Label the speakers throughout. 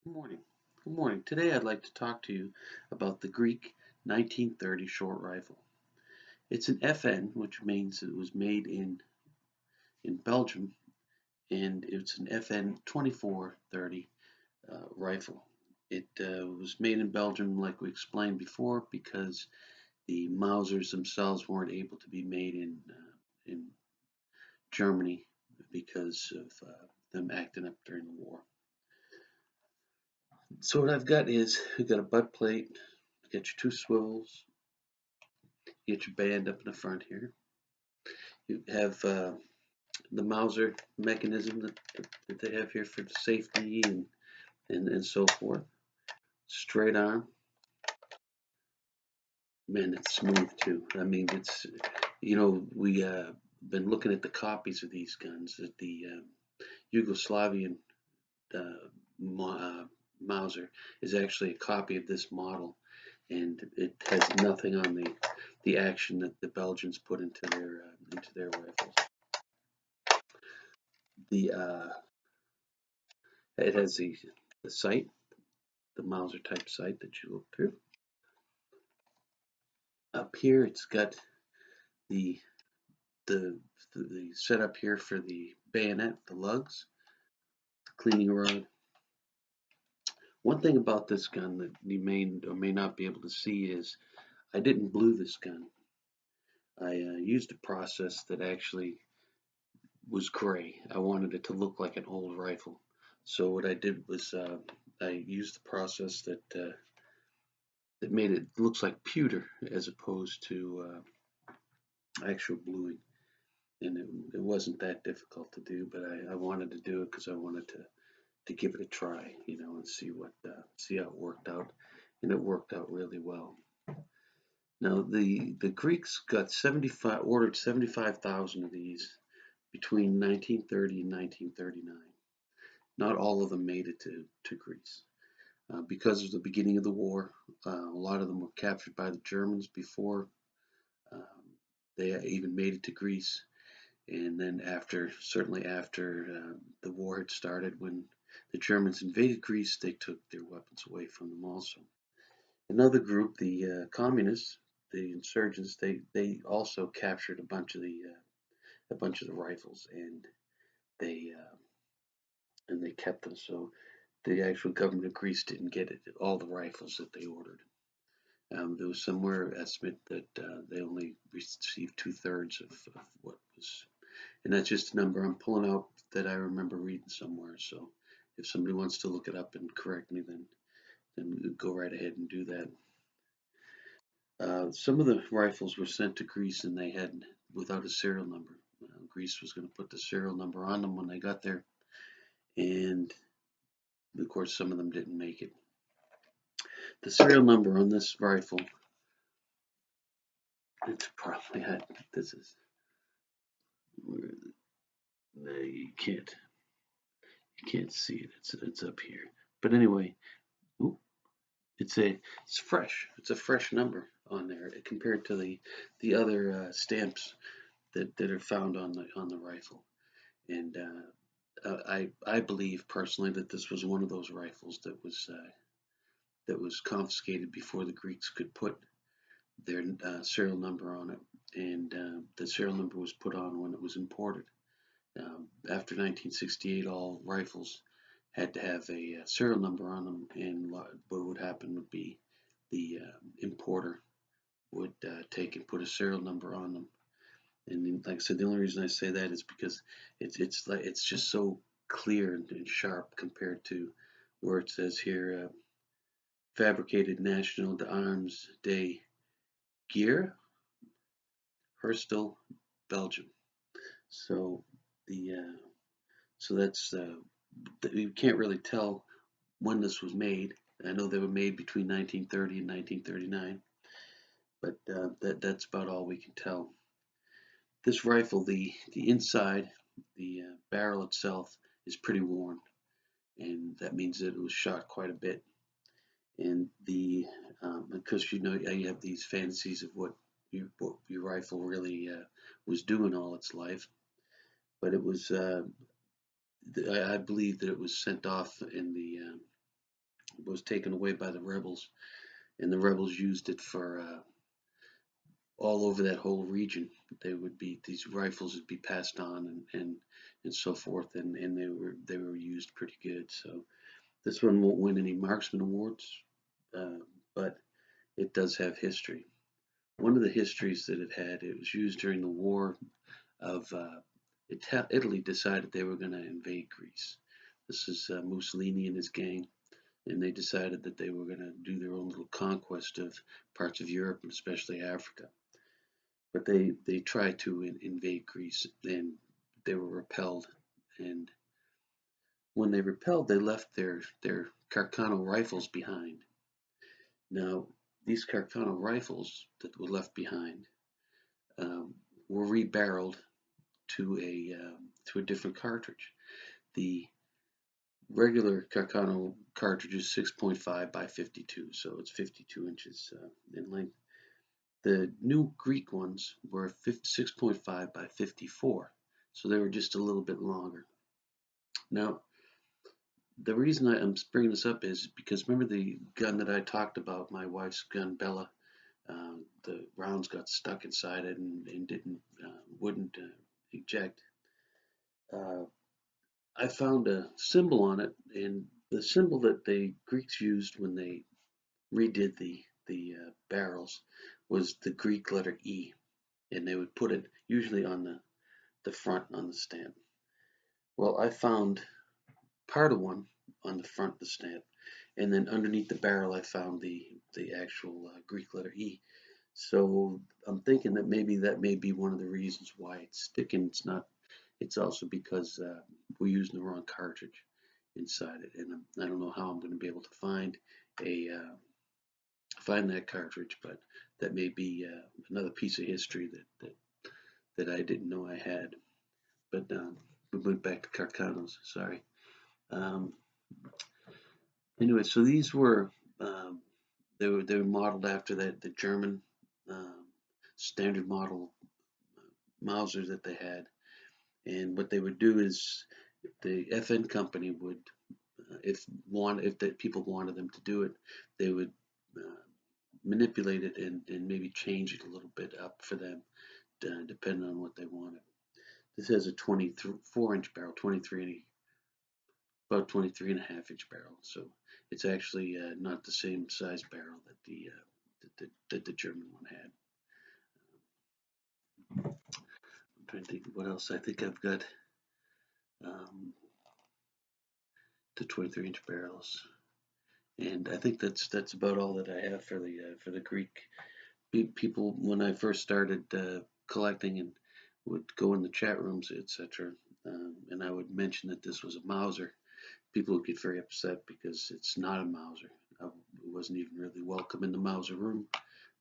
Speaker 1: Good morning. Good morning. Today I'd like to talk to you about the Greek 1930 short rifle. It's an FN, which means it was made in Belgium, and it's an FN 2430 rifle. It was made in Belgium, like we explained before, because the Mausers themselves weren't able to be made in Germany because of them acting up during the war. So what I've got is we've got a butt plate, get your two swivels, get your band up in the front here. You have the Mauser mechanism that they have here for the safety and so forth. Straight arm. Man, it's smooth too. I mean, we been looking at the copies of these guns. That the Yugoslavian uh, Mauser is actually a copy of this model, and it has nothing on the action that the Belgians put into their rifles. The It has the sight, the Mauser type sight that you look through. Up here, it's got the the the setup here for the bayonet, the lugs, the cleaning rod. One thing about this gun that you may or may not be able to see is I didn't blue this gun. I used a process that actually was gray. I wanted it to look like an old rifle. So what I did was I used the process that made it looks like pewter as opposed to actual bluing. And it wasn't that difficult to do, but I wanted to do it because I wanted to give it a try, and see how it worked out, and it worked out really well. Now the Greeks got 75,000 of these between 1930 and 1939. Not all of them made it to Greece. Because of the beginning of the war, a lot of them were captured by the Germans before um, they even made it to Greece. And then certainly after the war had started, when the Germans invaded Greece, they took their weapons away from them also. Another group, the communists, the insurgents, they also captured a bunch of the rifles, they uh, and they kept them. So the actual government of Greece didn't get all the rifles that they ordered. There was somewhere estimate that they only received two-thirds of what was, and that's just a number I'm pulling out that I remember reading somewhere. So if somebody wants to look it up and correct me, then go right ahead and do that. Some of the rifles were sent to Greece and they had without a serial number. Greece was going to put the serial number on them when they got there, and of course some of them didn't make it. The serial number on this rifle, it's probably had this is you can't see it. It's up here. But anyway, ooh, it's fresh. It's a fresh number on there compared to the other stamps that are found on the rifle. And I believe personally that this was one of those rifles that was confiscated before the Greeks could put their serial number on it, and the serial number was put on when it was imported. After 1968, all rifles had to have a serial number on them, and what would happen would be the importer would take and put a serial number on them. And like I said, the only reason I say that is because it's just so clear and sharp compared to where it says here, fabricated National d'Armes de Guerre, Herstal, Belgium. So the so that's you can't really tell when this was made. I know they were made between 1930 and 1939, but that's about all we can tell. This rifle, the inside, the barrel itself is pretty worn, and that means that it was shot quite a bit. And because you have these fantasies of what your rifle really was doing all its life, but it was I believe that it was sent off in was taken away by the rebels, and the rebels used it for all over that whole region. They would be these rifles would be passed on and so forth, and they were used pretty good. So this one won't win any marksman awards, but it does have history. One of the histories that it was used during the war of Italy decided they were going to invade Greece. This is Mussolini and his gang, and they decided that they were going to do their own little conquest of parts of Europe and especially Africa. But they tried to invade Greece, and they were repelled. And when they repelled, they left their Carcano rifles behind. Now, these Carcano rifles that were left behind um, were rebarreled to a different cartridge. The regular Carcano cartridge is 6.5 by 52, so it's 52 inches in length. The new Greek ones were 6.5 by 54, so they were just a little bit longer. Now, the reason I'm bringing this up is because remember the gun that I talked about, my wife's gun, Bella. The rounds got stuck inside it and wouldn't eject. Uh, I found a symbol on it, and the symbol that the Greeks used when they redid the barrels was the Greek letter E, and they would put it usually on the front on the stamp. Well, I found part of one on the front of the stamp, and then underneath the barrel I found the actual Greek letter E. So I'm thinking that may be one of the reasons why it's sticking. It's not. It's also because we're using the wrong cartridge inside it, and I don't know how I'm going to be able to find that cartridge, but that may be another piece of history that I didn't know I had. But we went back to Carcanos. Sorry. Um, anyway, so these were um, they were modeled after the German um, standard model Mausers that they had, and what they would do is the FN company would, if the people wanted them to do it, they would uh, manipulate it and maybe change it a little bit up for them, depending on what they wanted. This has a 24-inch barrel, about 23 and a half inch barrel. So it's actually not the same size barrel that the German one had. I'm trying to think what else. I think I've got um, the 23-inch barrels, and I think that's about all that I have for the Greek people. When I first started collecting and would go in the chat rooms, etc., and I would mention that this was a Mauser, people would get very upset because it's not a Mauser. I wasn't even really welcome in the Mauser room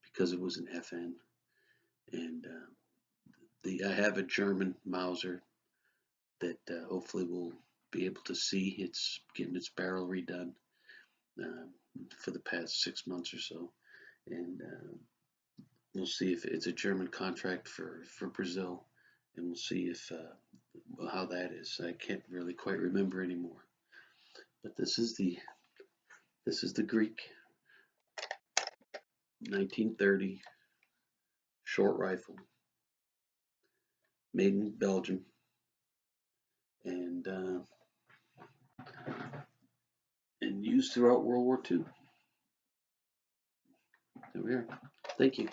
Speaker 1: because it was an FN. And I have a German Mauser that hopefully we'll be able to see. It's getting its barrel redone uh, for the past 6 months or so, and we'll see if it's a German contract for Brazil, and we'll see if how that is. I can't really quite remember anymore. But this is the Greek 1930 short rifle made in Belgium, and and used throughout World War II. There we are. Thank you.